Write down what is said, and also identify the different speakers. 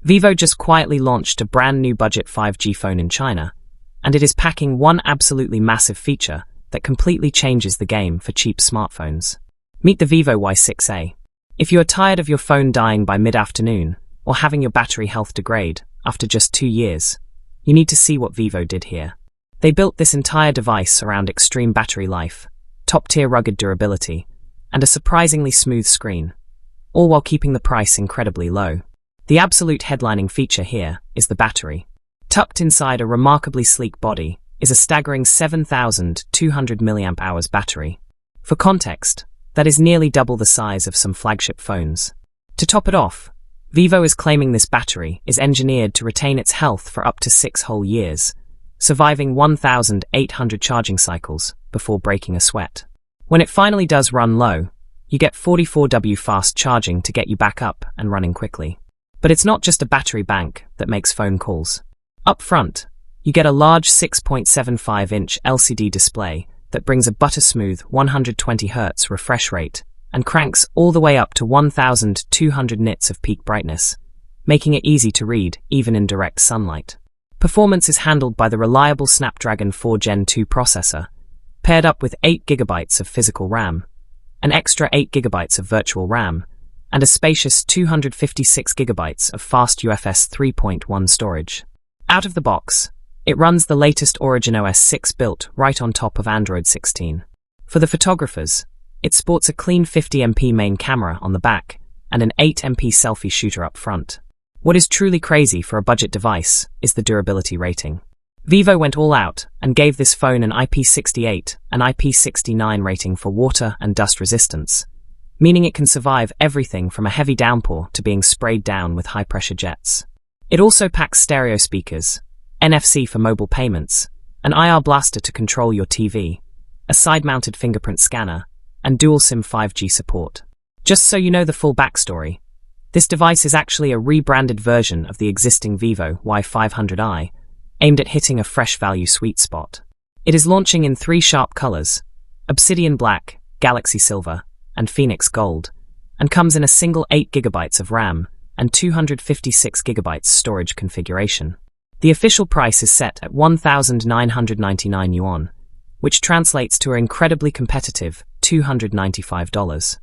Speaker 1: Vivo just quietly launched a brand new budget 5G phone in China, and it is packing one absolutely massive feature that completely changes the game for cheap smartphones. Meet the Vivo Y6A. If you are tired of your phone dying by mid-afternoon or having your battery health degrade after just 2 years, you need to see what Vivo did here. They built this entire device around extreme battery life, top-tier rugged durability, and a surprisingly smooth screen, all while keeping the price incredibly low. The absolute headlining feature here is the battery. Tucked inside a remarkably sleek body is a staggering 7,200 mAh battery. For context, that is nearly double the size of some flagship phones. To top it off, Vivo is claiming this battery is engineered to retain its health for up to 6 whole years, surviving 1,800 charging cycles before breaking a sweat. When it finally does run low, you get 44W fast charging to get you back up and running quickly. But it's not just a battery bank that makes phone calls. Up front, you get a large 6.75-inch LCD display that brings a buttersmooth 120Hz refresh rate and cranks all the way up to 1,200 nits of peak brightness, making it easy to read even in direct sunlight. Performance is handled by the reliable Snapdragon 4 Gen 2 processor, paired up with 8GB of physical RAM, an extra 8GB of virtual RAM, and a spacious 256GB of fast UFS 3.1 storage. Out of the box, it runs the latest Origin OS 6 built right on top of Android 16. For the photographers, it sports a clean 50MP main camera on the back and an 8MP selfie shooter up front. What is truly crazy for a budget device is the durability rating. Vivo went all out and gave this phone an IP68 and IP69 rating for water and dust resistance, meaning it can survive everything from a heavy downpour to being sprayed down with high-pressure jets. It also packs stereo speakers, NFC for mobile payments, an IR blaster to control your TV, a side-mounted fingerprint scanner, and dual SIM 5G support. Just so you know the full backstory, this device is actually a rebranded version of the existing Vivo Y500i, aimed at hitting a fresh value sweet spot. It is launching in 3 sharp colors, Obsidian Black, Galaxy Silver, and Phoenix Gold, and comes in a single 8GB of RAM and 256GB storage configuration. The official price is set at 1,999 yuan, which translates to an incredibly competitive $295.